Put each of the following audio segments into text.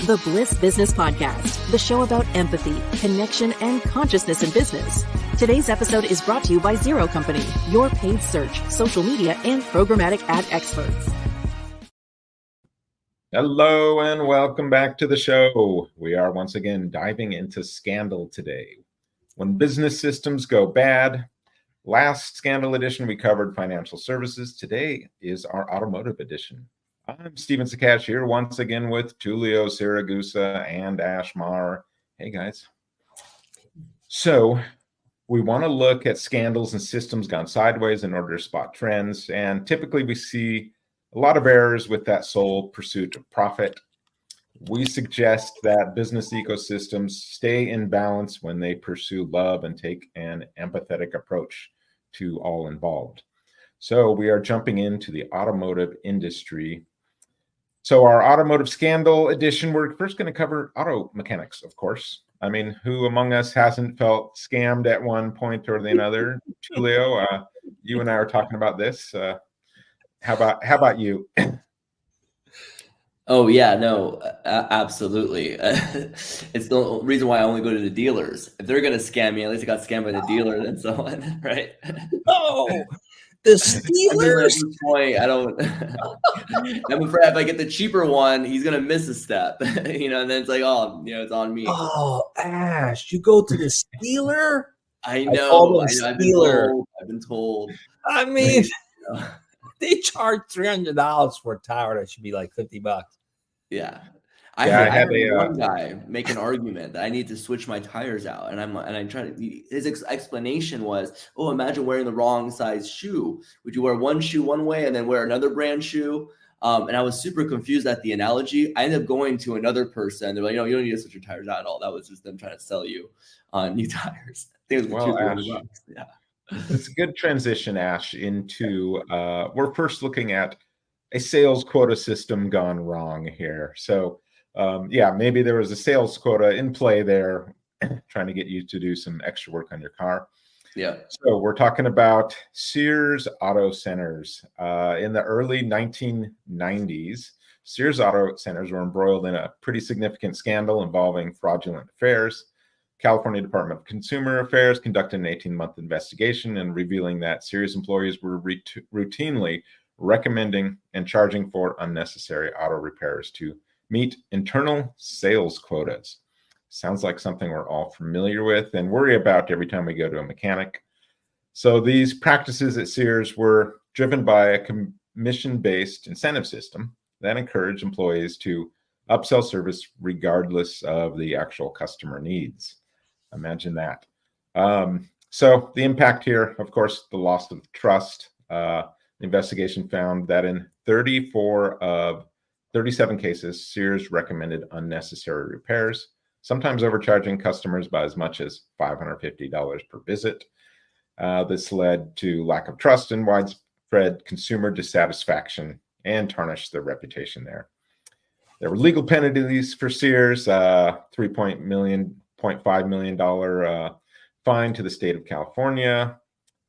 The Bliss Business Podcast, the show about empathy, connection, and consciousness in business. Today's episode is brought to you by Zero Company, your paid search, social media, and programmatic ad experts. Hello and welcome back to the show. We are once again diving into scandal today. When business systems go bad. Last scandal edition, we covered financial services. Today is our automotive edition. I'm Stephen Sakach here once again with Tullio Siragusa and Ash Maher. Hey guys. So we want to look at scandals and systems gone sideways in order to spot trends. And typically we see a lot of errors with that sole pursuit of profit. We suggest that business ecosystems stay in balance when they pursue love and take an empathetic approach to all involved. So we are jumping into the automotive industry. So our automotive scandal edition, we're first going to cover auto mechanics, of course. I mean, who among us hasn't felt scammed at one point or the other? Tullio, you and I are talking about this. How about you? Oh yeah, no, absolutely. It's the reason why I only go to the dealers. If they're gonna scam me, at least I got scammed by the dealer and so on, right? Oh, the Steelers. At this point, I don't. I'm afraid if I get the cheaper one, he's gonna miss a step, and then it's like, oh, it's on me. Oh, Ash, you go to the Steeler? I know. I've been told. I mean, they charge $300 for a tire that should be like $50. Yeah. I had one guy make an argument that I need to switch my tires out, and I'm trying to. His explanation was, "Oh, imagine wearing the wrong size shoe. Would you wear one shoe one way and then wear another brand shoe?" And I was super confused at the analogy. I ended up going to another person. They're like, "You don't need to switch your tires out at all. That was just them trying to sell you on new tires." I think it was $200. Yeah, it's a good transition, Ash, into we're first looking at a sales quota system gone wrong here. So. Maybe there was a sales quota in play there, trying to get you to do some extra work on your car. Yeah. So we're talking about Sears Auto Centers. In the early 1990s, Sears Auto Centers were embroiled in a pretty significant scandal involving fraudulent affairs. California Department of Consumer Affairs conducted an 18-month investigation and revealing that Sears employees were routinely recommending and charging for unnecessary auto repairs to meet internal sales quotas. Sounds like something we're all familiar with and worry about every time we go to a mechanic. So these practices at Sears were driven by a commission-based incentive system that encouraged employees to upsell service regardless of the actual customer needs. Imagine that. So the impact here, of course, the loss of trust. The investigation found that in 34 of 37 cases, Sears recommended unnecessary repairs, sometimes overcharging customers by as much as $550 per visit. This led to lack of trust and widespread consumer dissatisfaction and tarnished their reputation there. There were legal penalties for Sears, $3.5 million fine to the state of California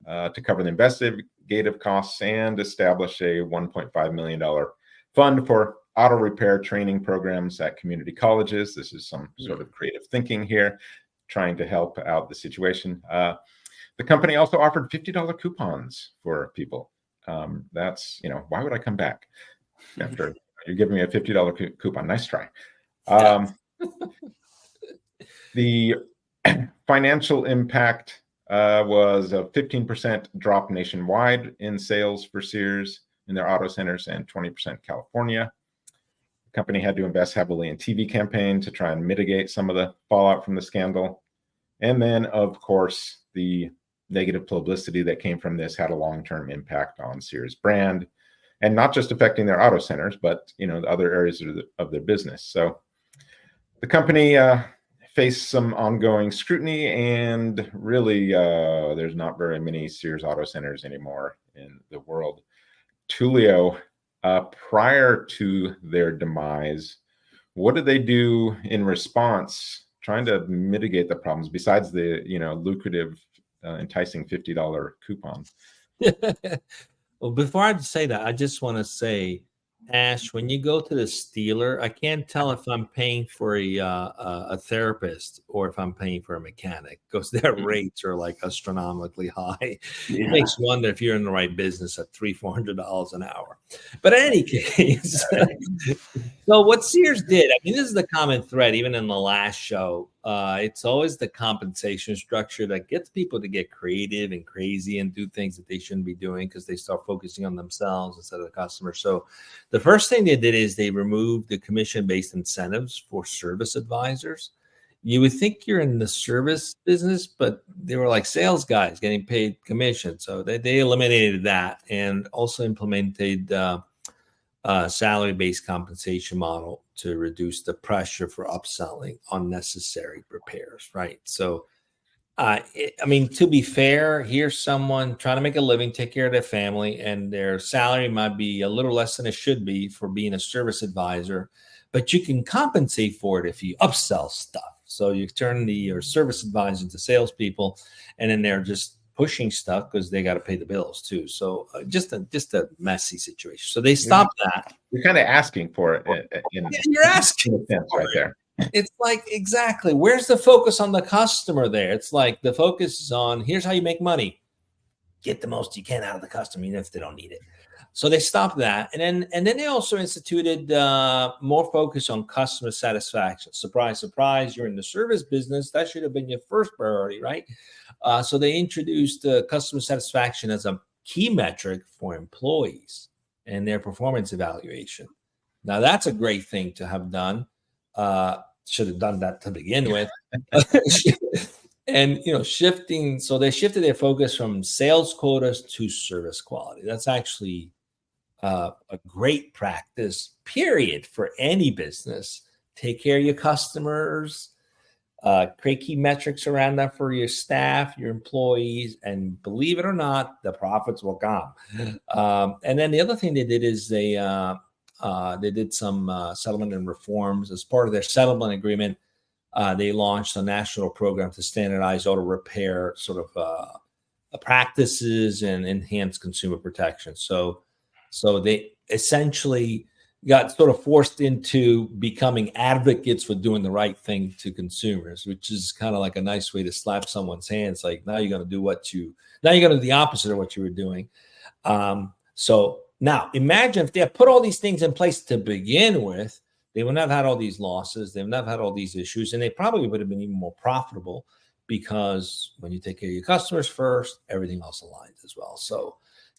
to cover the investigative costs and establish a $1.5 million fund for auto repair training programs at community colleges. This is some sort of creative thinking here, trying to help out the situation. The company also offered $50 coupons for people. That's, why would I come back after you're giving me a $50 coupon? Nice try. The financial impact was a 15% drop nationwide in sales for Sears in their auto centers and 20% California. The company had to invest heavily in TV campaign to try and mitigate some of the fallout from the scandal. And then, of course, the negative publicity that came from this had a long-term impact on Sears brand, and not just affecting their auto centers, but the other areas of their business. So the company faced some ongoing scrutiny, and really there's not very many Sears Auto Centers anymore in the world. Tullio, prior to their demise, what did they do in response, trying to mitigate the problems besides the lucrative, enticing $50 coupon? Well, before I say that, I just want to say Ash, when you go to the Steeler, I can't tell if I'm paying for a therapist or if I'm paying for a mechanic because their rates are like astronomically high. It makes you wonder if you're in the right business at $300-400 an hour. But in any case, so what Sears did, I mean, this is the common thread, even in the last show. It's always the compensation structure that gets people to get creative and crazy and do things that they shouldn't be doing because they start focusing on themselves instead of the customer. So the first thing they did is they removed the commission-based incentives for service advisors. You would think you're in the service business, but they were like sales guys getting paid commission. So they eliminated that and also implemented salary-based compensation model to reduce the pressure for upselling unnecessary repairs, right? So, I mean, to be fair, here's someone trying to make a living, take care of their family, and their salary might be a little less than it should be for being a service advisor, but you can compensate for it if you upsell stuff. So you turn your service advisors into salespeople, and then they're just pushing stuff because they got to pay the bills too. So just a messy situation. So they stopped that. You're kind of asking for it. You're asking for it right there. It's like, exactly. Where's the focus on the customer there? It's like the focus is on, here's how you make money. Get the most you can out of the customer, even if they don't need it. So they stopped that. And then they also instituted more focus on customer satisfaction. Surprise, surprise, you're in the service business. That should have been your first priority, right? So they introduced customer satisfaction as a key metric for employees and their performance evaluation. Now, that's a great thing to have done. Should have done that to begin with. And, shifting. So they shifted their focus from sales quotas to service quality. That's actually a great practice, period, for any business. Take care of your customers, create key metrics around that for your staff, your employees, and believe it or not, the profits will come. And then the other thing they did is they did some settlement and reforms. As part of their settlement agreement, they launched a national program to standardize auto repair sort of practices and enhance consumer protection. So they essentially got sort of forced into becoming advocates for doing the right thing to consumers, which is kind of like a nice way to slap someone's hands. Like, now you're going to do the opposite of what you were doing. So now imagine if they had put all these things in place to begin with, they would not have had all these losses. They would not have had all these issues, and they probably would have been even more profitable because when you take care of your customers first, everything else aligns as well.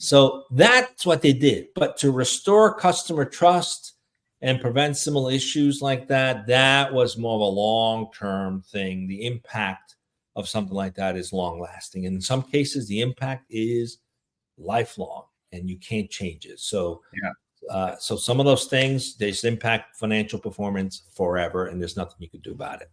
So that's what they did. But to restore customer trust and prevent similar issues like that, that was more of a long-term thing. The impact of something like that is long-lasting. And in some cases, the impact is lifelong, and you can't change it. So, so some of those things, they just impact financial performance forever, and there's nothing you can do about it.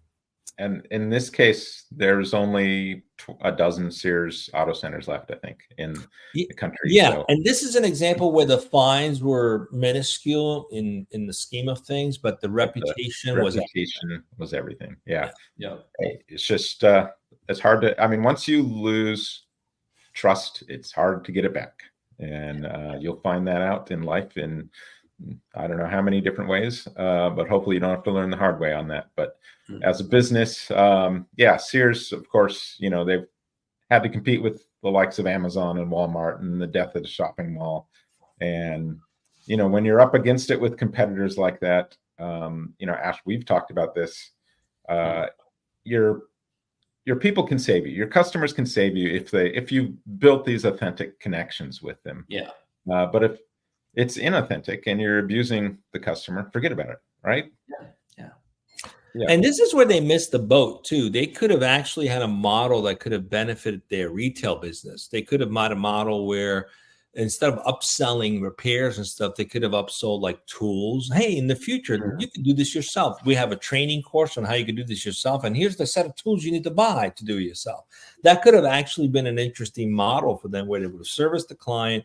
And in this case, there's only a dozen Sears Auto Centers left, I think, in the country. Yeah, so. And this is an example where the fines were minuscule in the scheme of things, but the reputation was everything. Yeah. Hey, it's just it's hard to. I mean, once you lose trust, it's hard to get it back, and you'll find that out in life in I don't know how many different ways, but hopefully you don't have to learn the hard way on that. But as a business, Sears, of course, they've had to compete with the likes of Amazon and Walmart and the death of the shopping mall. And, when you're up against it with competitors like that, Ash, we've talked about this. Your people can save you. Your customers can save you if you built these authentic connections with them. Yeah. But if it's inauthentic and you're abusing the customer, forget about it, right? Yeah. And this is where they missed the boat too. They could have actually had a model that could have benefited their retail business. They could have had a model where instead of upselling repairs and stuff, they could have upsold like tools. Hey, in the future, you can do this yourself. We have a training course on how you can do this yourself. And here's the set of tools you need to buy to do it yourself. That could have actually been an interesting model for them where they would have serviced the client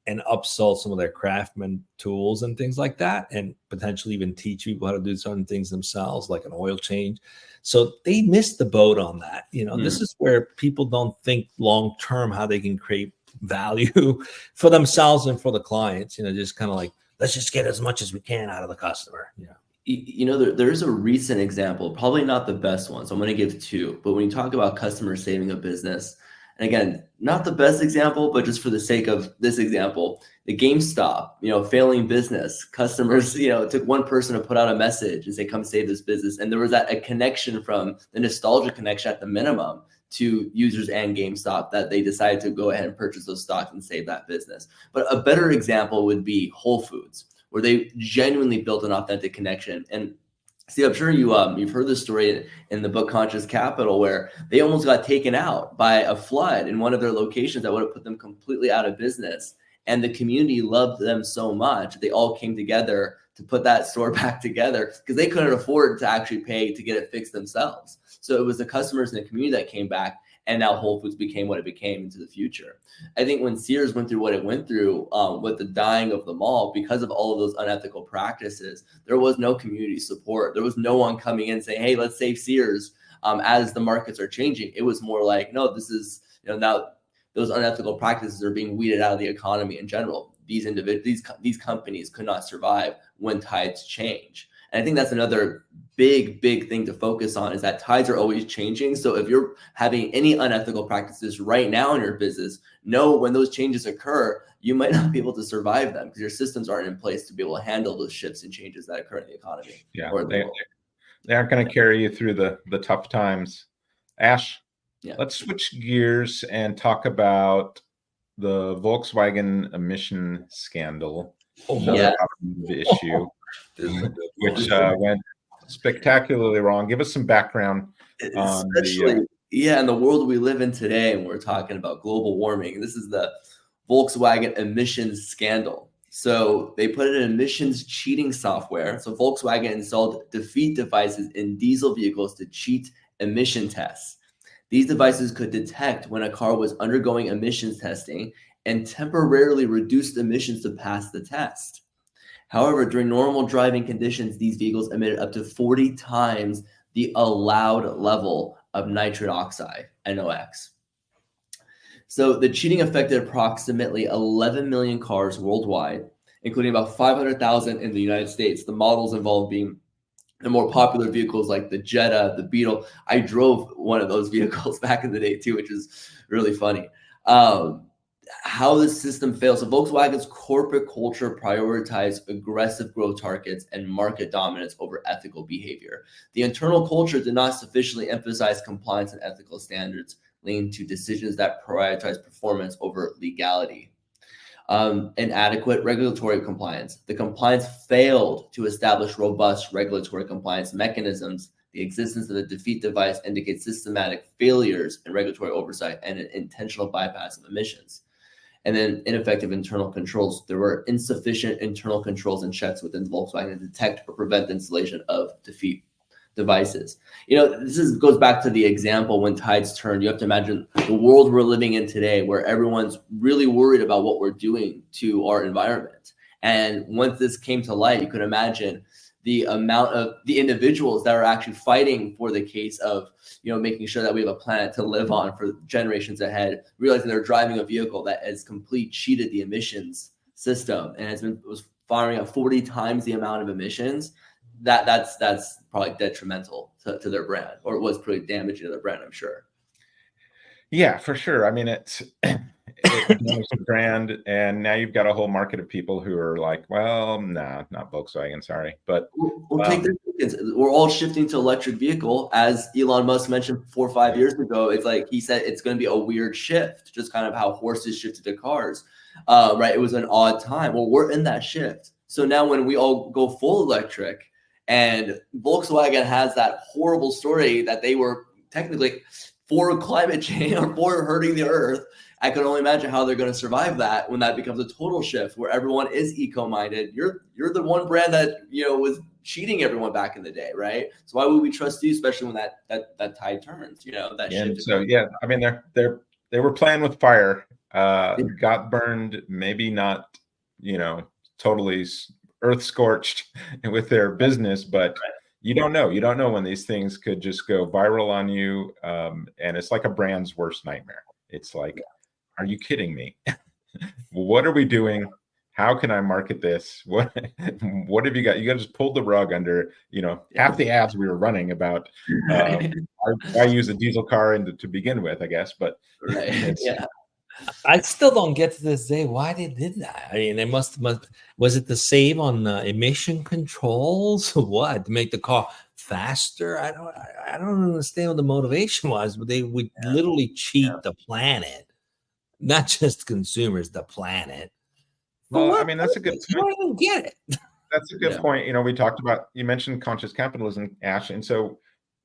and upsell some of their craftsman tools and things like that, and potentially even teach people how to do certain things themselves, like an oil change. So they missed the boat on that. This is where people don't think long-term how they can create value for themselves and for the clients, just kind of like let's just get as much as we can out of the customer. There's a recent example, probably not the best one, so I'm going to give two. But when you talk about customers saving a business, and again, not the best example, but just for the sake of this example, the GameStop, failing business, customers, it took one person to put out a message and say, come save this business. And there was a connection from the nostalgia connection at the minimum to users and GameStop that they decided to go ahead and purchase those stocks and save that business. But a better example would be Whole Foods, where they genuinely built an authentic connection. And Steve, I'm sure you've heard this story in the book Conscious Capital, where they almost got taken out by a flood in one of their locations that would have put them completely out of business. And the community loved them so much, they all came together to put that store back together because they couldn't afford to actually pay to get it fixed themselves. So it was the customers in the community that came back, and now Whole Foods became what it became into the future. I think when Sears went through what it went through with the dying of the mall, because of all of those unethical practices, there was no community support. There was no one coming in saying, hey, let's save Sears as the markets are changing. It was more like, no, this is, now those unethical practices are being weeded out of the economy in general. These companies could not survive when tides change. And I think that's another big thing to focus on, is that tides are always changing. So if you're having any unethical practices right now in your business, know when those changes occur, you might not be able to survive them because your systems aren't in place to be able to handle those shifts and changes that occur in the economy. Yeah, they aren't going to carry you through the tough times. Ash, let's switch gears and talk about the Volkswagen emission scandal, another issue, which went spectacularly wrong. Give us some background on in the world we live in today, and we're talking about global warming. This is the Volkswagen emissions scandal. So they put in emissions cheating software. So Volkswagen installed defeat devices in diesel vehicles to cheat emission tests. These devices could detect when a car was undergoing emissions testing and temporarily reduce emissions to pass the test. However, during normal driving conditions, these vehicles emitted up to 40 times the allowed level of nitrous oxide, NOx. So the cheating affected approximately 11 million cars worldwide, including about 500,000 in the United States. The models involved being the more popular vehicles like the Jetta, the Beetle. I drove one of those vehicles back in the day too, which is really funny. How this system fails. So Volkswagen's corporate culture prioritized aggressive growth targets and market dominance over ethical behavior. The internal culture did not sufficiently emphasize compliance and ethical standards, leading to decisions that prioritize performance over legality. Inadequate regulatory compliance. The compliance failed to establish robust regulatory compliance mechanisms. The existence of the defeat device indicates systematic failures in regulatory oversight and an intentional bypass of emissions. And then ineffective internal controls. There were insufficient internal controls and checks within Volkswagen to detect or prevent the installation of defeat devices. This goes back to the example when tides turn. You have to imagine the world we're living in today, where everyone's really worried about what we're doing to our environment. And once this came to light, you could imagine the amount of the individuals that are actually fighting for the case of, making sure that we have a planet to live on for generations ahead, realizing they're driving a vehicle that has completely cheated the emissions system and was firing up 40 times the amount of emissions. That's probably detrimental to their brand, or it was pretty damaging to their brand, I'm sure. Yeah, for sure. I mean, it damaged the brand, and now you've got a whole market of people who are like, well, nah, not Volkswagen, sorry. But we're all shifting to electric vehicle, as Elon Musk mentioned 4 or 5 years ago. It's like he said it's going to be a weird shift, just kind of how horses shifted to cars, right? It was an odd time. Well, we're in that shift. So now when we all go full electric, and Volkswagen has that horrible story that they were technically for climate change or for hurting the earth, I can only imagine how they're going to survive that when that becomes a total shift where everyone is eco-minded. You're the one brand that was cheating everyone back in the day, right? So why would we trust you, especially when that tide turns? That shift. So I mean, they were playing with fire. Got burned, maybe not, totally earth scorched with their business, but you don't know when these things could just go viral on you. And it's like a brand's worst nightmare. It's like, are you kidding me? What are we doing? how can I market this? What have you got? You got just pulled the rug under, half the ads we were running about I use a diesel car to begin with, I guess, but I still don't get to this day why they did that. I mean, they must was it to save on emission controls or what, to make the car faster? I don't understand what the motivation was, but they would literally cheat the planet, not just consumers, the planet. Well, I mean, that's a good point. I don't get it. That's a good point. We talked about, you mentioned conscious capitalism, Ash, and so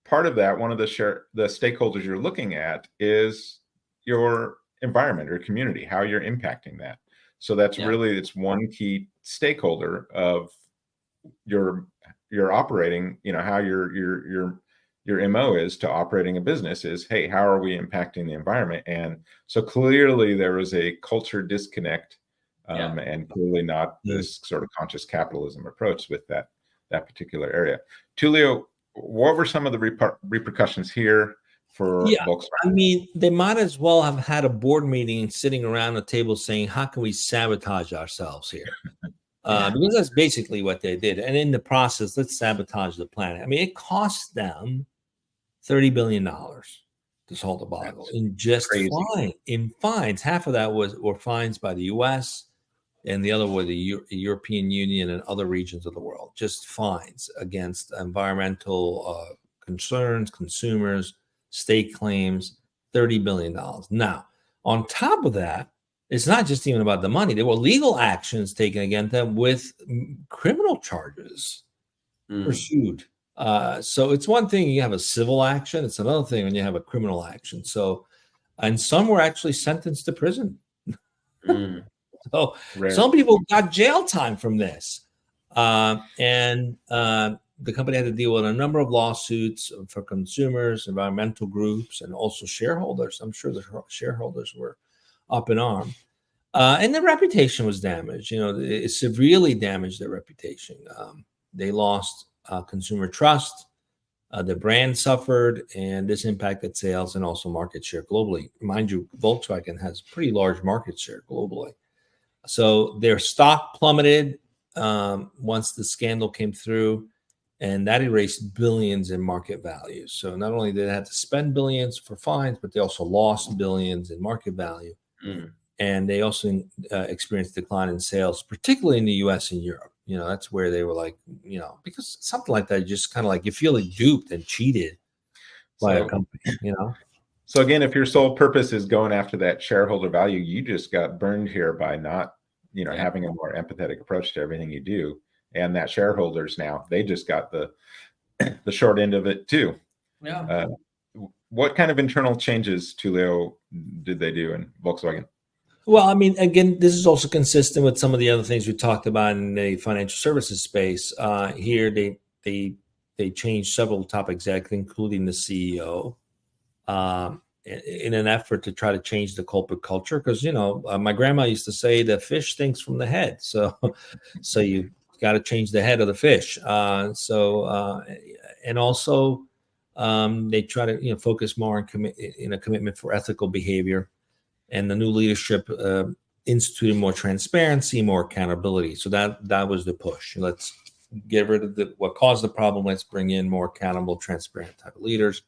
part of that, one of the stakeholders you're looking at is your environment or community, how you're impacting that. So that's really, it's one key stakeholder of your operating, how your MO is to operating a business is, hey, how are we impacting the environment? And so clearly there was a culture disconnect and clearly not this sort of conscious capitalism approach with that particular area. Tullio, what were some of the repercussions here for Volkswagen? I mean, they might as well have had a board meeting sitting around the table saying, how can we sabotage ourselves here? Because that's basically what they did. And in the process, let's sabotage the planet. I mean, it cost them $30 billion to solve the bottle in just fines. Half of that were fines by the U.S., and the other were the European Union and other regions of the world. Just fines against environmental concerns, consumers, state claims, $30 billion. Now, on top of that, it's not just even about the money. There were legal actions taken against them with criminal charges pursued. So it's one thing you have a civil action. It's another thing when you have a criminal action. So, and some were actually sentenced to prison. So some people got jail time from this. And the company had to deal with a number of lawsuits for consumers, environmental groups, and also shareholders. I'm sure the shareholders were up in arms. And their reputation was damaged. It severely damaged their reputation. They lost consumer trust. The brand suffered, and this impacted sales and also market share globally. Mind you, Volkswagen has pretty large market share globally. So their stock plummeted once the scandal came through, and that erased billions in market value. So not only did they have to spend billions for fines, but they also lost billions in market value. And they also experienced decline in sales, particularly in the U.S. and Europe. That's where they were like, because something like that, just kind of like you feel like duped and cheated by a company, So again, if your sole purpose is going after that shareholder value, you just got burned here by not, having a more empathetic approach to everything you do. And that shareholders now, they just got the short end of it too. Yeah. What kind of internal changes, Tullio, did they do in Volkswagen? Well, I mean, again, this is also consistent with some of the other things we talked about in the financial services space. Here, they changed several top execs, including the CEO, in an effort to try to change the corporate culture. Because my grandma used to say the fish stinks from the head, so you got to change the head of the fish. And also they try to focus more on commitment for ethical behavior. And the new leadership instituted more transparency, more accountability. So that was the push. Let's get rid of what caused the problem. Let's bring in more accountable, transparent type of leaders.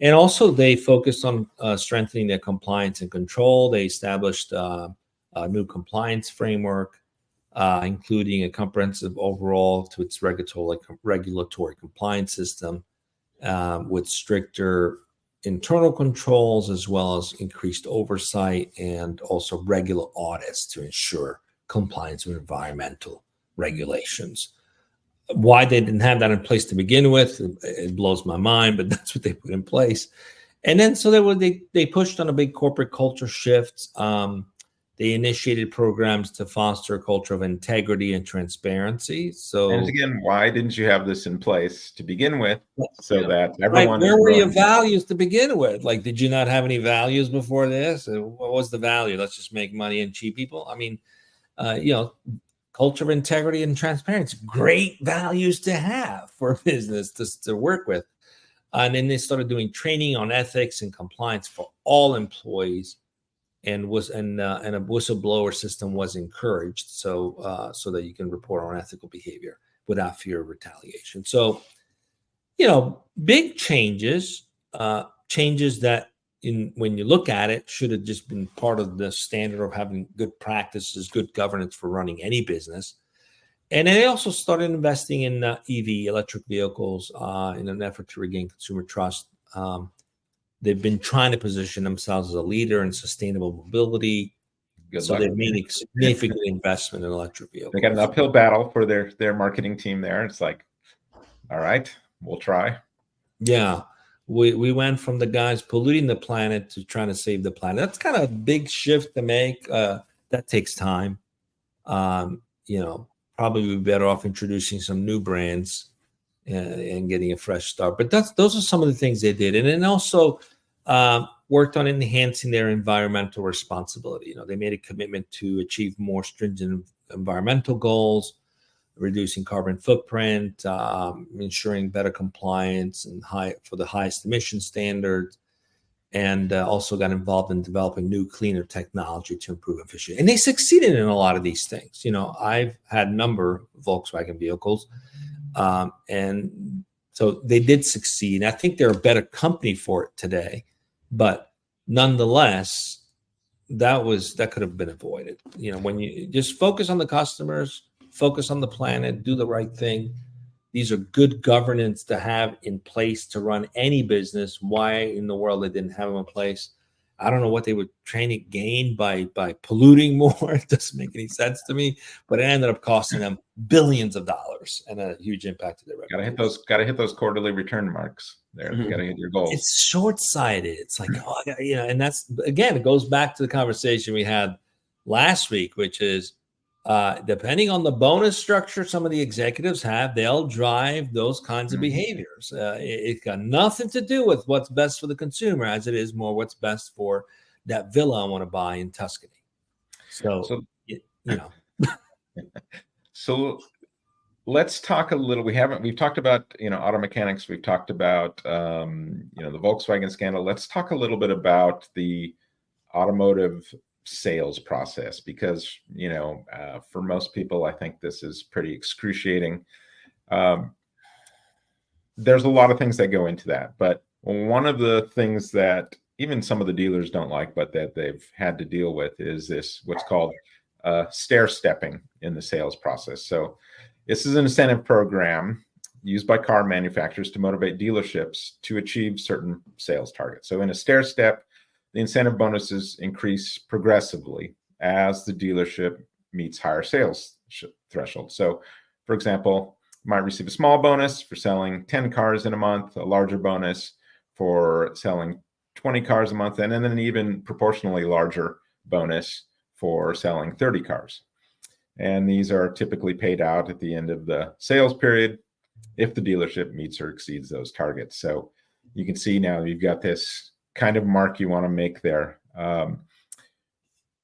And also they focused on strengthening their compliance and control. They established a new compliance framework, including a comprehensive overhaul to its regulatory compliance system with stricter internal controls, as well as increased oversight and also regular audits to ensure compliance with environmental regulations. Why they didn't have that in place to begin with, it blows my mind, but that's what they put in place. And then so they pushed on a big corporate culture shift. They initiated programs to foster a culture of integrity and transparency. So, and again, why didn't you have this in place to begin with, so that everyone? Where were your values to begin with? Like, did you not have any values before this? What was the value? Let's just make money and cheat people. I mean, culture of integrity and transparency, great values to have for a business to work with. And then they started doing training on ethics and compliance for all employees. and a whistleblower system was encouraged, so that you can report on ethical behavior without fear of retaliation. So, big changes that when you look at it should have just been part of the standard of having good practices, good governance for running any business. And they also started investing in EV, electric vehicles, in an effort to regain consumer trust. They've been trying to position themselves as a leader in sustainable mobility. They've made a significant investment in electric vehicles. They got an uphill battle for their marketing team there. It's like, all right, we'll try. Yeah. We went from the guys polluting the planet to trying to save the planet. That's kind of a big shift to make. That takes time. Probably we'd be better off introducing some new brands and getting a fresh start. But those are some of the things they did. And then also worked on enhancing their environmental responsibility. They made a commitment to achieve more stringent environmental goals, reducing carbon footprint, ensuring better compliance and for the highest emission standards, and also got involved in developing new, cleaner technology to improve efficiency. And they succeeded in a lot of these things. I've had a number of Volkswagen vehicles, and so they did succeed. I think they're a better company for it today, but nonetheless, that could have been avoided. When you just focus on the customers, focus on the planet, do the right thing. These are good governance to have in place to run any business. Why in the world they didn't have them in place? I don't know what they were trying to gain by polluting more. It doesn't make any sense to me. But it ended up costing them billions of dollars and a huge impact to their revenue. Gotta hit those quarterly return marks there. Mm-hmm. Gotta hit your goals. It's short-sighted. It's like, and that's, again, it goes back to the conversation we had last week, which is, depending on the bonus structure some of the executives have, they'll drive those kinds of behaviors. It's got nothing to do with what's best for the consumer as it is more what's best for that villa I want to buy in Tuscany. So So let's talk a little. We've talked about, auto mechanics. We've talked about, the Volkswagen scandal. Let's talk a little bit about the automotive sales process, because for most people, I think this is pretty excruciating. There's a lot of things that go into that, but one of the things that even some of the dealers don't like, but that they've had to deal with, is this what's called stair stepping in the sales process. So this is an incentive program used by car manufacturers to motivate dealerships to achieve certain sales targets. So in a stair step, the incentive bonuses increase progressively as the dealership meets higher sales thresholds. So, for example, you might receive a small bonus for selling 10 cars in a month, a larger bonus for selling 20 cars a month, and then an even proportionally larger bonus for selling 30 cars. And these are typically paid out at the end of the sales period if the dealership meets or exceeds those targets. So you can see now you've got this kind of mark you want to make there.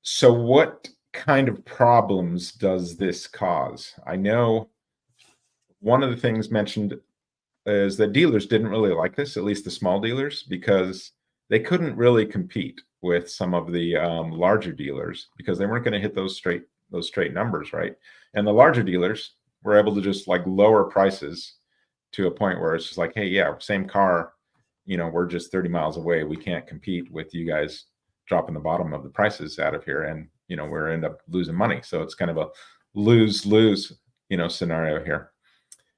So what kind of problems does this cause? I know one of the things mentioned is that dealers didn't really like this, at least the small dealers, because they couldn't really compete with some of the larger dealers because they weren't going to hit those straight numbers, right? And the larger dealers were able to just lower prices to a point where it's just like, hey, yeah, same car, we're just 30 miles away. We can't compete with you guys dropping the bottom of the prices out of here, and we're end up losing money. So it's kind of a lose-lose, scenario here.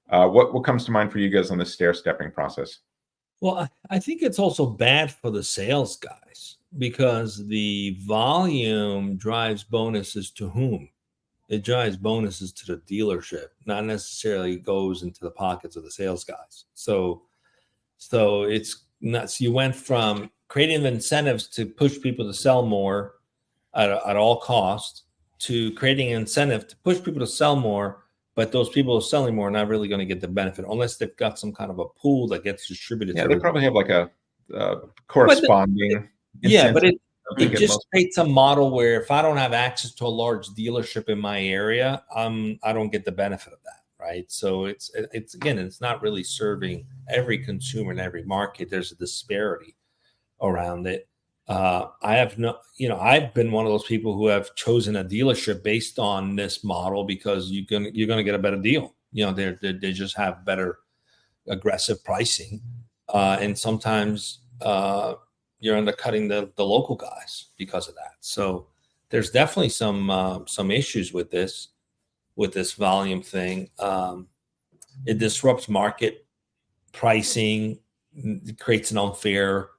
What comes to mind for you guys on this stair stepping process? Well, I think it's also bad for the sales guys because the volume drives bonuses to whom? It drives bonuses to the dealership, not necessarily goes into the pockets of the sales guys. So it's nuts. You went from creating incentives to push people to sell more at all costs to creating an incentive to push people to sell more, but those people who are selling more are not really going to get the benefit unless they've got some kind of a pool that gets distributed. Yeah, they probably have a corresponding. But it just creates a model where if I don't have access to a large dealership in my area, I don't get the benefit of that, right? So it's not really serving every consumer in every market. There's a disparity around it. I have no, I've been one of those people who have chosen a dealership based on this model because you're gonna get a better deal. They just have better aggressive pricing, and sometimes you're undercutting the local guys because of that. So there's definitely some issues with this volume thing. It disrupts market pricing. It creates an unfair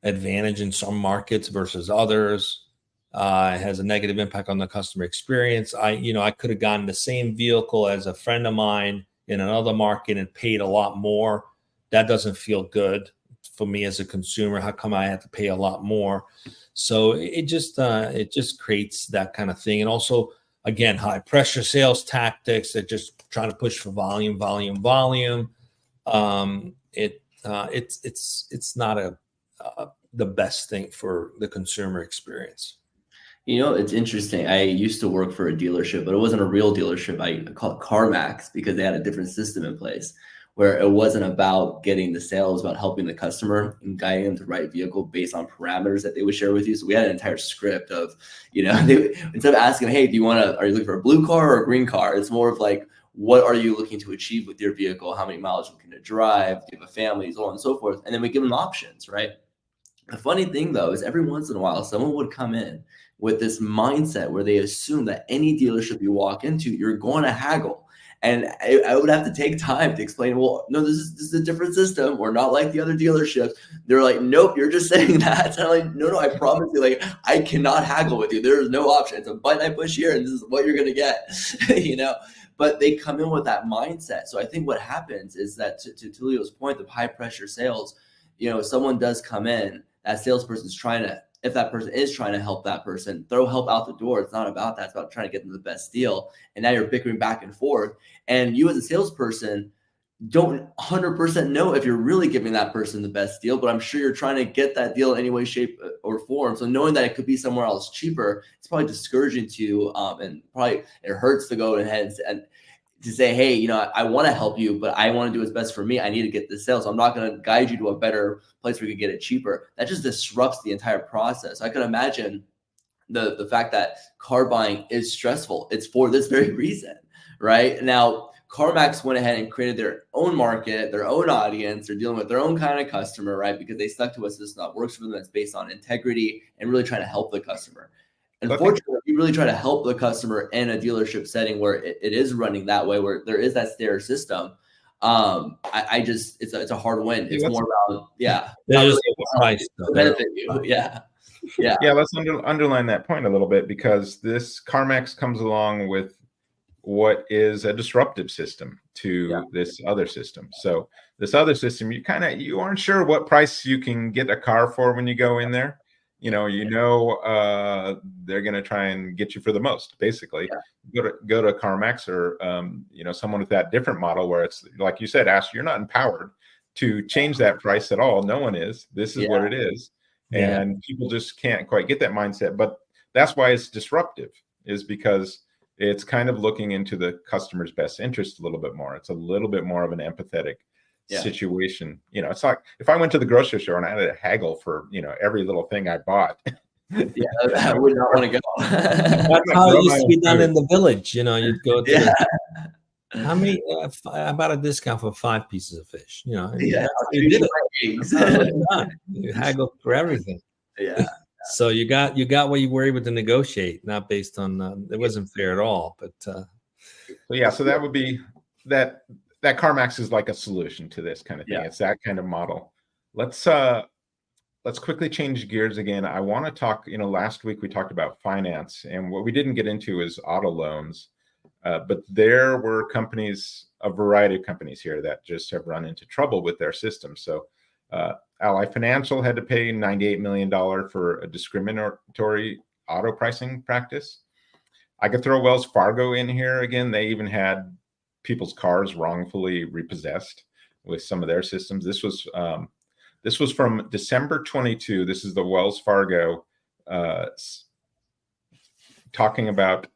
advantage in some markets versus others. It has a negative impact on the customer experience. I could have gotten the same vehicle as a friend of mine in another market and paid a lot more. That doesn't feel good for me as a consumer. How come I have to pay a lot more? So it just creates that kind of thing. And also, again, high pressure sales tactics. They're just trying to push for volume. It's not the best thing for the consumer experience. It's interesting. I used to work for a dealership, but it wasn't a real dealership. I call it CarMax because they had a different system in place where it wasn't about getting the sale. It was about helping the customer and guiding them to the right vehicle based on parameters that they would share with you. So we had an entire script of, instead of asking, hey, are you looking for a blue car or a green car? It's more of like, what are you looking to achieve with your vehicle? How many miles are you looking to drive? Do you have a family? So on and so forth. And then we give them options, right? The funny thing, though, is every once in a while, someone would come in with this mindset where they assume that any dealership you walk into, you're going to haggle. And I would have to take time to explain, well, no, this is a different system. We're not like the other dealerships. They're like, nope, you're just saying that. And I'm like, no, I promise you, like, I cannot haggle with you. There is no option. It's a button I push here, and this is what you're going to get, But they come in with that mindset. So I think what happens is that, to Tullio's point, the high pressure sales, someone does come in, that salesperson's if that person is trying to help that person, throw help out the door. It's not about that. It's about trying to get them the best deal. And now you're bickering back and forth. And you as a salesperson don't 100% know if you're really giving that person the best deal, but I'm sure you're trying to get that deal in any way, shape, or form. So knowing that it could be somewhere else cheaper, it's probably discouraging to you. And probably it hurts to go ahead and to say, hey, I want to help you, but I want to do what's best for me. I need to get this sale. So I'm not going to guide you to a better place where you can get it cheaper. That just disrupts the entire process. I can imagine the fact that car buying is stressful. It's for this very reason, right? Now, CarMax went ahead and created their own market, their own audience. They're dealing with their own kind of customer, right? Because they stuck to a system that works for them, that's based on integrity and really trying to help the customer. Unfortunately, you really try to help the customer in a dealership setting where it is running that way, where there is that stair system. It's a hard win. It's more about, benefit you. Yeah. Let's underline that point a little bit, because this CarMax comes along with what is a disruptive system to this other system. So this other system, you aren't sure what price you can get a car for when you go in there. They're going to try and get you for the most, basically. Go to CarMax or someone with that different model where it's like you said, Ash, you're not empowered to change that price at all. No one is. This is what it is. And people just can't quite get that mindset. But that's why it's disruptive, is because it's kind of looking into the customer's best interest a little bit more. It's a little bit more of an empathetic situation. It's like if I went to the grocery store and I had to haggle for every little thing I bought. I would not want to go. That's how it used to be done in the village. You'd go to how many about a discount for 5 pieces of fish. You did it. You haggle for everything. So you got what you were able to negotiate, not based on it wasn't fair at all. But so that would be that CarMax is like a solution to this kind of thing. It's that kind of model. Let's quickly change gears again. I want to talk, last week we talked about finance, and what we didn't get into is auto loans. But there were a variety of companies here that just have run into trouble with their system. So Ally Financial had to pay $98 million for a discriminatory auto pricing practice. I could throw Wells Fargo in here again. They even had people's cars wrongfully repossessed with some of their systems. This was from December 22. This is the Wells Fargo talking about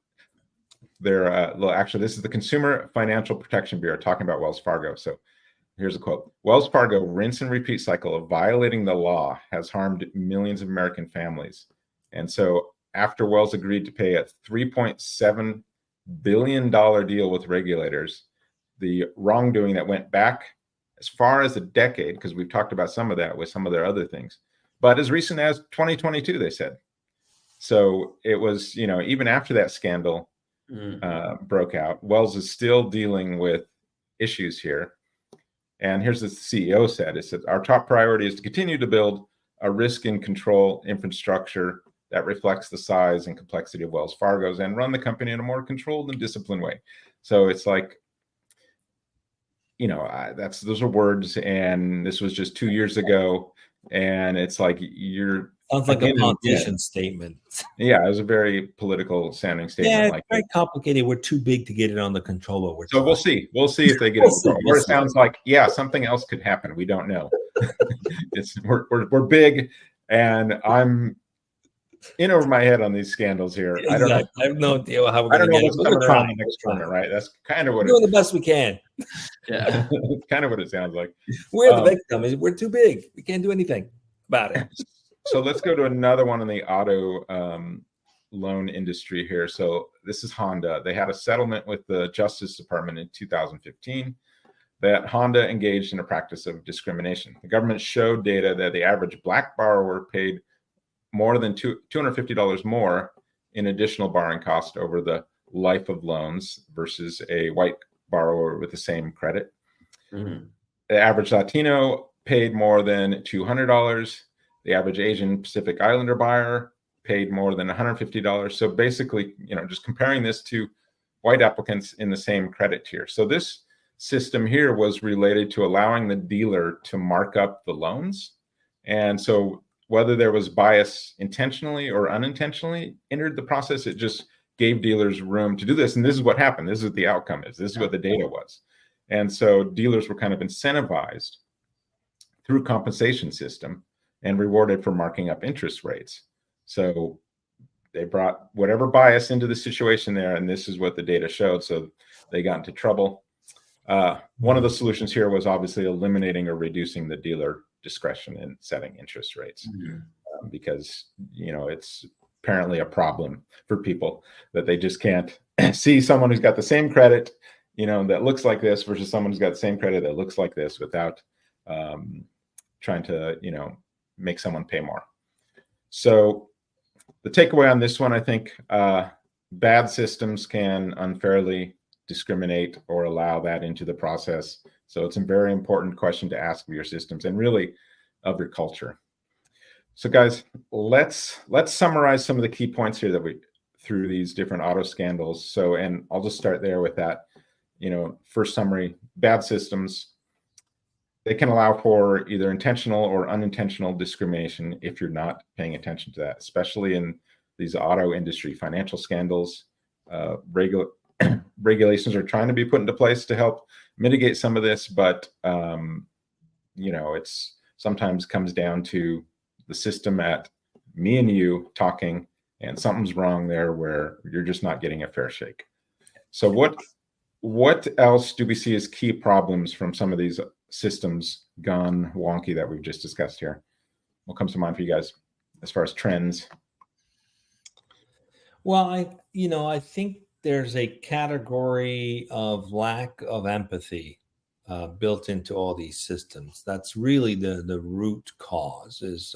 their actually, this is the Consumer Financial Protection Bureau talking about Wells Fargo. So here's a quote. Wells Fargo rinse and repeat cycle of violating the law has harmed millions of American families. And so after Wells agreed to pay a $3.7 billion deal with regulators, the wrongdoing that went back as far as a decade, because we've talked about some of that with some of their other things, but as recent as 2022, they said. So it was, even after that scandal broke out, Wells is still dealing with issues here. And here's what the CEO said. It said, our top priority is to continue to build a risk and control infrastructure that reflects the size and complexity of Wells Fargo's and run the company in a more controlled and disciplined way. So it's like, those are words, and this was just 2 years ago. And it's like sounds like a politician statement. Yeah, it was a very political sounding statement. Yeah, it's very complicated. We're too big to get it under control. So we'll see. We'll see if they get it. Or it sounds like, something else could happen. We don't know. We're big, and I'm in over my head on these scandals here. Exactly. I don't know. I have no idea how we're going to get it. We're trying the next tournament, right? That's kind of what we're doing the best we can. Yeah, it's kind of what it sounds like. We're the victim. We're too big. We can't do anything about it. So let's go to another one in the auto loan industry here. So this is Honda. They had a settlement with the Justice Department in 2015 that Honda engaged in a practice of discrimination. The government showed data that the average Black borrower paid more than $250 more in additional borrowing cost over the life of loans versus a white borrower with the same credit. Mm-hmm. The average Latino paid more than $200. The average Asian Pacific Islander buyer paid more than $150. So basically, just comparing this to white applicants in the same credit tier. So this system here was related to allowing the dealer to mark up the loans. And so whether there was bias intentionally or unintentionally entered the process, it just gave dealers room to do this. And this is what happened. This is what the outcome is. This is what the data was. And so dealers were kind of incentivized through compensation system and rewarded for marking up interest rates. So they brought whatever bias into the situation there, and this is what the data showed. So they got into trouble. One of the solutions here was obviously eliminating or reducing the dealer discretion in setting interest rates, because it's apparently a problem for people that they just can't see someone who's got the same credit, that looks like this versus someone who's got the same credit that looks like this without trying to, make someone pay more. So the takeaway on this one, I think, bad systems can unfairly discriminate or allow that into the process. So it's a very important question to ask of your systems and really of your culture. So guys, let's summarize some of the key points here that we through these different auto scandals. So, and I'll just start there with that, first summary: bad systems, they can allow for either intentional or unintentional discrimination if you're not paying attention to that, especially in these auto industry financial scandals. Regulations are trying to be put into place to help mitigate some of this, but it's sometimes comes down to the system at me and you talking, and something's wrong there where you're just not getting a fair shake. So what else do we see as key problems from some of these systems gone wonky that we've just discussed here? What comes to mind for you guys as far as trends? Well, I think there's a category of lack of empathy built into all these systems. That's really the root cause. Is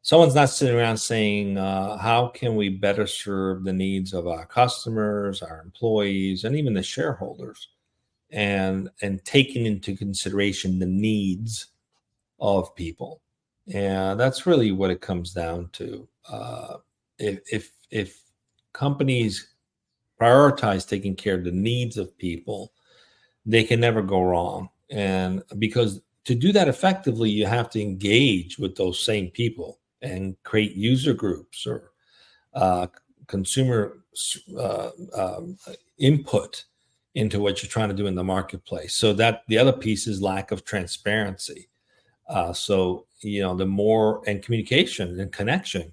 someone's not sitting around saying, how can we better serve the needs of our customers, our employees, and even the shareholders, and taking into consideration the needs of people. And that's really what it comes down to. If companies prioritize taking care of the needs of people, they can never go wrong. And because to do that effectively, you have to engage with those same people and create user groups or consumer input into what you're trying to do in the marketplace. So that the other piece is lack of transparency. So, the more, and communication and connection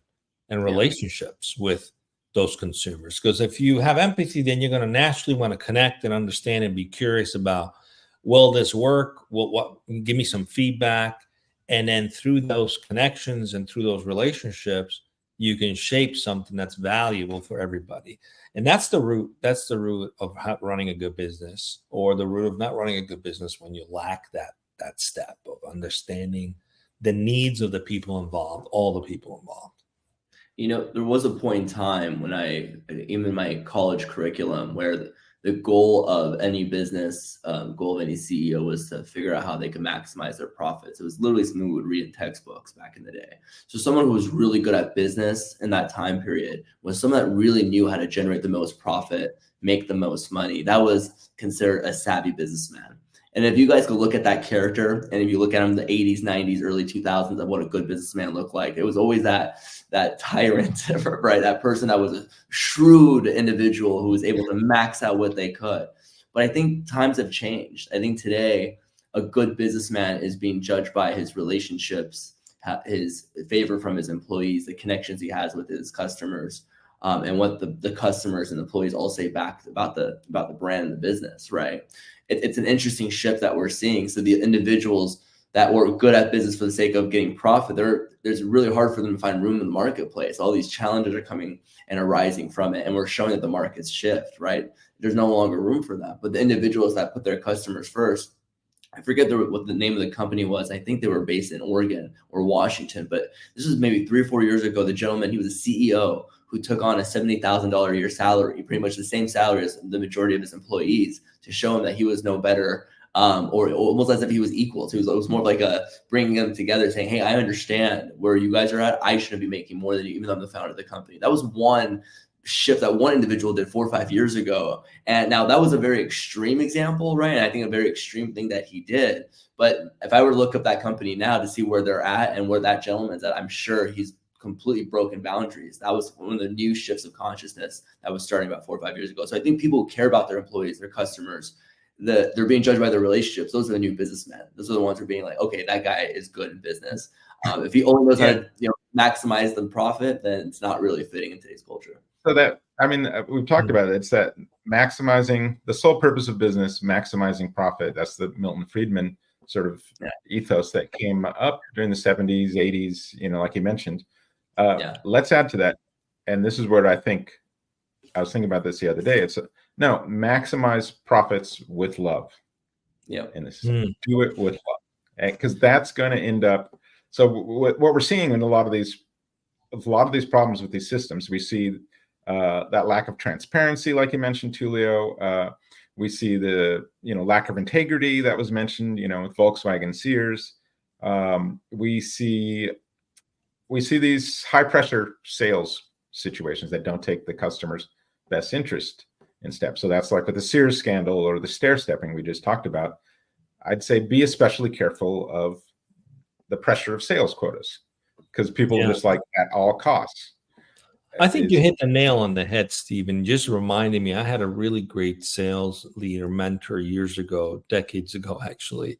and relationships with those consumers. Because if you have empathy, then you're going to naturally want to connect and understand and be curious about will this work? What give me some feedback. And then through those connections and through those relationships, you can shape something that's valuable for everybody. And that's the root. That's the root of running a good business, or the root of not running a good business when you lack that step of understanding the needs of the people involved, all the people involved. You know, there was a point in time when even in my college curriculum, where the goal of any business, goal of any CEO was to figure out how they could maximize their profits. It was literally something we would read in textbooks back in the day. So someone who was really good at business in that time period was someone that really knew how to generate the most profit, make the most money. That was considered a savvy businessman. And if you guys go look at that character, and if you look at him in the 80s, 90s, early 2000s of what a good businessman looked like, it was always that tyrant, right? That person that was a shrewd individual who was able to max out what they could. But I think times have changed. I think today a good businessman is being judged by his relationships, his favor from his employees, the connections he has with his customers, and what the customers and employees all say back about the brand and the business, right? It's an interesting shift that we're seeing. So the individuals that were good at business for the sake of getting profit, there's really hard for them to find room in the marketplace. All these challenges are coming and arising from it, and we're showing that the markets shift, right? There's no longer room for that. But the individuals that put their customers first, I forget what the name of the company was. I think they were based in Oregon or Washington, but this was maybe 3 or 4 years ago. The gentleman, he was a CEO who took on a $70,000 a year salary, pretty much the same salary as the majority of his employees, to show him that he was no better, or almost as if he was equal. So it was more like a bringing them together, saying, hey, I understand where you guys are at. I shouldn't be making more than you, even though I'm the founder of the company. That was one shift that one individual did 4 or 5 years ago. And now that was a very extreme example, right? And I think a very extreme thing that he did. But if I were to look up that company now to see where they're at and where that gentleman's at, I'm sure he's completely broken boundaries. That was one of the new shifts of consciousness that was starting about 4 or 5 years ago. So I think people who care about their employees, their customers, they're being judged by their relationships. Those are the new businessmen. Those are the ones who are being like, okay, that guy is good in business. If he only knows how to maximize the profit, then it's not really fitting in today's culture. So we've talked about it. It's that maximizing the sole purpose of business, maximizing profit. That's the Milton Friedman sort of ethos that came up during the 70s, 80s, like you mentioned. Let's add to that. And this is where I was thinking about this the other day. Maximize profits with love. Yeah. And this do it with love. Because that's going to end up. So what we're seeing in a lot of these problems with these systems, we see that lack of transparency, like you mentioned, Tullio. We see the lack of integrity that was mentioned, with Volkswagen, Sears. We see these high pressure sales situations that don't take the customer's best interest in step. So that's like with the Sears scandal or the stair stepping we just talked about. I'd say be especially careful of the pressure of sales quotas, because people just like at all costs. I think you hit the nail on the head, Stephen. Just reminding me, I had a really great sales leader mentor years ago, decades ago, actually.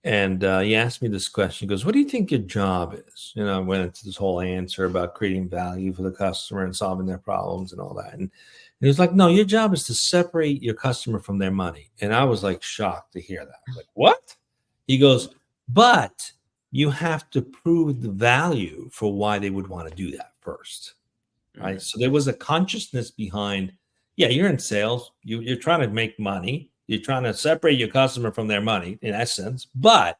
And he asked me this question. He goes, what do you think your job is? I went into this whole answer about creating value for the customer and solving their problems and all that. And he was like, no, your job is to separate your customer from their money. And I was like shocked to hear that. I was like, what? He goes, but you have to prove the value for why they would want to do that first. Right. So there was a consciousness behind, you're in sales. You're trying to make money. You're trying to separate your customer from their money, in essence, but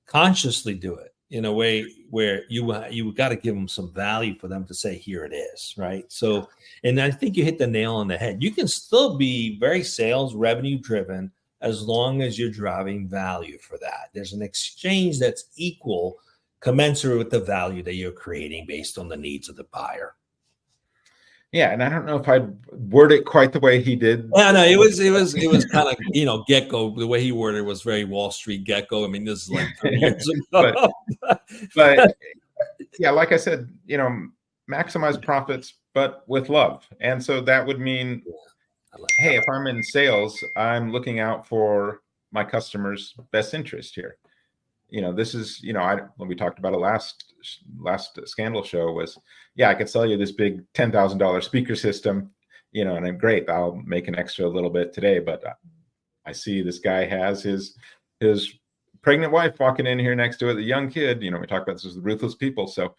consciously do it in a way where you got to give them some value for them to say, here it is, right? So, and I think you hit the nail on the head. You can still be very sales revenue driven as long as you're driving value for that. There's an exchange that's equal, commensurate with the value that you're creating based on the needs of the buyer. Yeah, and I don't know if I'd word it quite the way he did. Yeah, no, it was kind of get-go. The way he worded it was very Wall Street get-go. I mean, this is like 30 years ago. but yeah, like I said, maximize profits, but with love. And so that would mean, hey, if I'm in sales, I'm looking out for my customer's best interest here. This is, when we talked about it last scandal show was, I could sell you this big $10,000 speaker system, and I'm great. I'll make an extra little bit today, but I see this guy has his pregnant wife walking in here next to it, the young kid. We talk about this as the ruthless people. So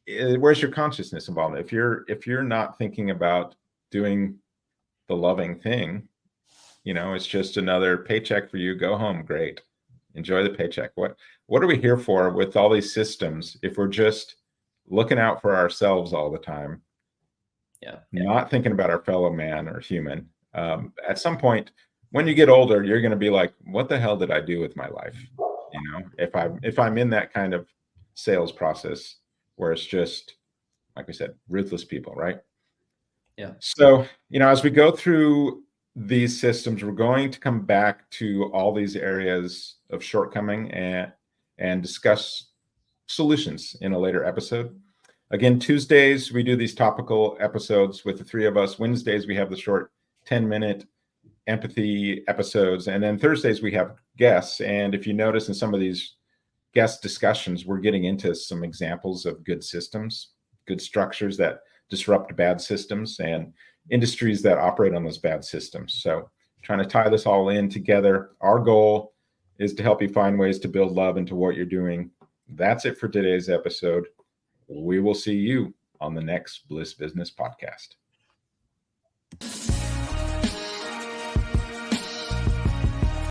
where's your consciousness involved? If you're not thinking about doing the loving thing, it's just another paycheck for you. Go home. Great. Enjoy the paycheck. What are we here for with all these systems if we're just looking out for ourselves all the time? Not thinking about our fellow man or human. At some point, when you get older, you're going to be like, what the hell did I do with my life? If I'm in that kind of sales process where it's just, like we said, ruthless people, right? Yeah. So, as we go through these systems, we're going to come back to all these areas of shortcoming and discuss solutions in a later episode. Again, Tuesdays, we do these topical episodes with the three of us. Wednesdays, we have the short 10-minute empathy episodes. And then Thursdays, we have guests. And if you notice in some of these guest discussions, we're getting into some examples of good systems, good structures that disrupt bad systems, and industries that operate on those bad systems. So trying to tie this all in together. Our goal is to help you find ways to build love into what you're doing. That's it for today's episode. We will see you on the next Bliss Business Podcast.